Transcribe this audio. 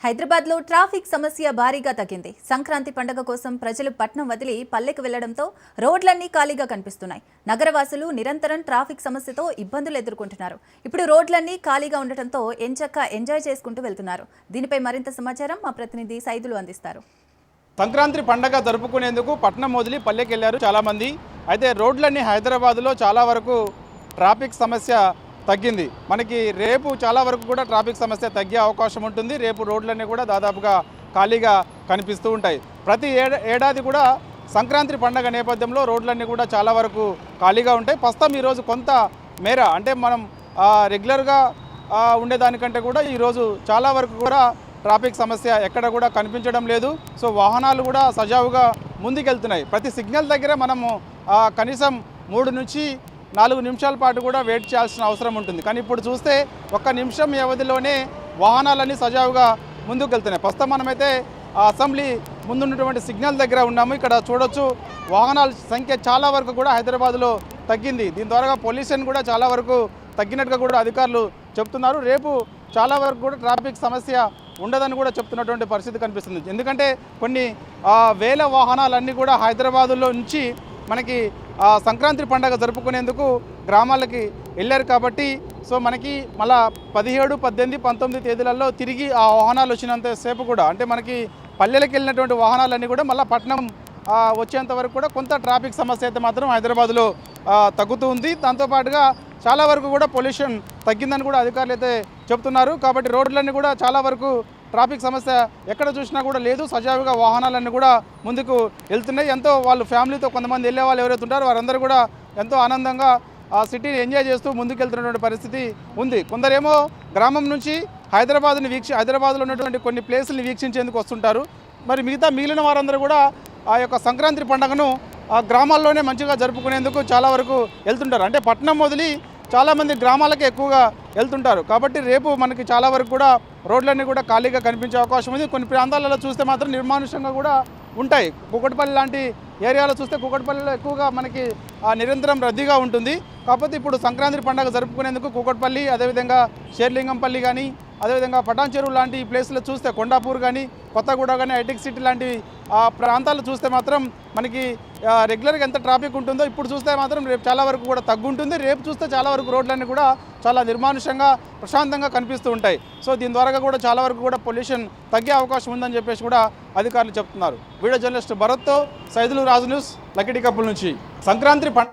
హైదరాబాద్లో ట్రాఫిక్ సమస్య భారీగా తగ్గింది. సంక్రాంతి పండుగ కోసం ప్రజలు పట్నం వదిలి పల్లెకు వెళ్లడంతో రోడ్లన్నీ ఖాళీగా కనిపిస్తున్నాయి. నగరవాసులు నిరంతరం ట్రాఫిక్ సమస్యతో ఇబ్బందులు ఎదుర్కొంటున్నారు. ఇప్పుడు రోడ్లన్నీ ఖాళీగా ఉండటంతో ఎంచక్కా ఎంజాయ్ చేసుకుంటూ వెళ్తున్నారు. దీనిపై మరింత సమాచారం మా ప్రతినిధి సైదులు అందిస్తారు. సంక్రాంతి పండుగ జరుపుకునేందుకు పట్నం వదిలి పల్లెకి వెళ్లారు చాలామంది. అయితే రోడ్లన్నీ హైదరాబాద్లో చాలా వరకు ట్రాఫిక్ సమస్య తగ్గింది. మనకి రేపు చాలా వరకు కూడా ట్రాఫిక్ సమస్య తగ్గే అవకాశం ఉంటుంది. రేపు రోడ్లన్నీ కూడా దాదాపుగా ఖాళీగా కనిపిస్తూ ఉంటాయి. ప్రతి ఏడాది కూడా సంక్రాంతి పండుగ నేపథ్యంలో రోడ్లన్నీ కూడా చాలా వరకు ఖాళీగా ఉంటాయి. ప్రస్తుతం ఈరోజు కొంత మేర అంటే మనం రెగ్యులర్గా ఉండేదానికంటే కూడా ఈరోజు చాలా వరకు కూడా ట్రాఫిక్ సమస్య ఎక్కడ కూడా కనిపించడం లేదు. సో వాహనాలు కూడా సజావుగా ముందుకెళ్తున్నాయి. ప్రతి సిగ్నల్ దగ్గర మనము కనీసం 3 నుంచి 4 నిమిషాల పాటు కూడా వెయిట్ చేయాల్సిన అవసరం ఉంటుంది. కానీ ఇప్పుడు చూస్తే 1 నిమిషం వ్యవధిలోనే వాహనాలన్నీ సజావుగా ముందుకు వెళ్తున్నాయి. ప్రస్తుతం మనమైతే అసెంబ్లీ ముందున్నటువంటి సిగ్నల్ దగ్గర ఉన్నాము. ఇక్కడ చూడొచ్చు వాహనాల సంఖ్య చాలా వరకు కూడా హైదరాబాద్లో తగ్గింది. దీని ద్వారా పొల్యూషన్ కూడా చాలా వరకు తగ్గినట్టుగా కూడా అధికారులు చెప్తున్నారు. రేపు చాలా వరకు కూడా ట్రాఫిక్ సమస్య ఉండదని కూడా చెప్తున్నటువంటి పరిస్థితి కనిపిస్తుంది. ఎందుకంటే కొన్ని వేల వాహనాలన్నీ కూడా హైదరాబాదులో నుంచి మనకి సంక్రాంతి పండుగ జరుపుకునేందుకు గ్రామాలకి వెళ్ళారు కాబట్టి సో మనకి మళ్ళా 17, 18, 19 తేదీలలో తిరిగి ఆ వాహనాలు వచ్చినంతసేపు కూడా అంటే మనకి పల్లెలకు వెళ్ళినటువంటి వాహనాలన్నీ కూడా మళ్ళీ పట్టణం వచ్చేంత వరకు కూడా కొంత ట్రాఫిక్ సమస్య అయితే మాత్రం హైదరాబాద్లో తగ్గుతూ ఉంది. దాంతోపాటుగా చాలా వరకు కూడా పొల్యూషన్ తగ్గిందని కూడా అధికారులు అయితే చెప్తున్నారు. కాబట్టి రోడ్లన్నీ కూడా చాలా వరకు ట్రాఫిక్ సమస్య ఎక్కడ చూసినా కూడా లేదు. సజావుగా వాహనాలన్నీ కూడా ముందుకు వెళ్తున్నాయి. ఎంతో వాళ్ళు ఫ్యామిలీతో కొంతమంది వెళ్ళే వాళ్ళు ఎవరైతే ఉంటారో వారందరూ కూడా ఎంతో ఆనందంగా ఆ సిటీని ఎంజాయ్ చేస్తూ ముందుకు వెళ్తున్నటువంటి పరిస్థితి ఉంది. కొందరేమో గ్రామం నుంచి హైదరాబాద్లో ఉన్నటువంటి కొన్ని ప్లేసుల్ని వీక్షించేందుకు వస్తుంటారు. మరి మిగిలిన వారందరూ కూడా ఆ యొక్క సంక్రాంతి పండుగను గ్రామాల్లోనే మంచిగా జరుపుకునేందుకు చాలా వరకు వెళ్తుంటారు. అంటే పట్టణం వదిలి చాలామంది గ్రామాలకే ఎక్కువగా వెళ్తుంటారు. కాబట్టి రేపు మనకి చాలా వరకు కూడా రోడ్లన్నీ కూడా ఖాళీగా కనిపించే అవకాశం ఉంది. కొన్ని ప్రాంతాలలో చూస్తే మాత్రం నిర్మానుష్యంగా కూడా ఉంటాయి. కూకట్పల్లి లాంటి ఏరియాలో చూస్తే కూకట్పల్లిలో ఎక్కువగా మనకి నిరంతరం రద్దీగా ఉంటుంది. కాకపోతే ఇప్పుడు సంక్రాంతి పండుగ జరుపుకునేందుకు కూకట్పల్లి, అదేవిధంగా షేర్లింగంపల్లి కానీ, అదేవిధంగా పటాన్ చెరువు లాంటి ప్లేస్లో చూస్తే కొండాపూర్ కానీ, కొత్తగూడ కానీ, హైటెక్ సిటీ లాంటి ప్రాంతాలు చూస్తే మాత్రం మనకి రెగ్యులర్గా ఎంత ట్రాఫిక్ ఉంటుందో ఇప్పుడు చూస్తే మాత్రం రేపు చాలా వరకు కూడా తగ్గుంటుంది. రేపు చూస్తే చాలా వరకు రోడ్లన్నీ కూడా చాలా నిర్మానుష్యంగా ప్రశాంతంగా కనిపిస్తూ ఉంటాయి. సో దీని ద్వారా కూడా చాలా వరకు కూడా పొల్యూషన్ తగ్గే అవకాశం ఉందని చెప్పేసి కూడా అధికారులు చెప్తున్నారు. వీడియో జర్నలిస్ట్ భరత్తో సైదులు రాజు న్యూస్, లకిడి కప్పుల నుంచి. సంక్రాంతి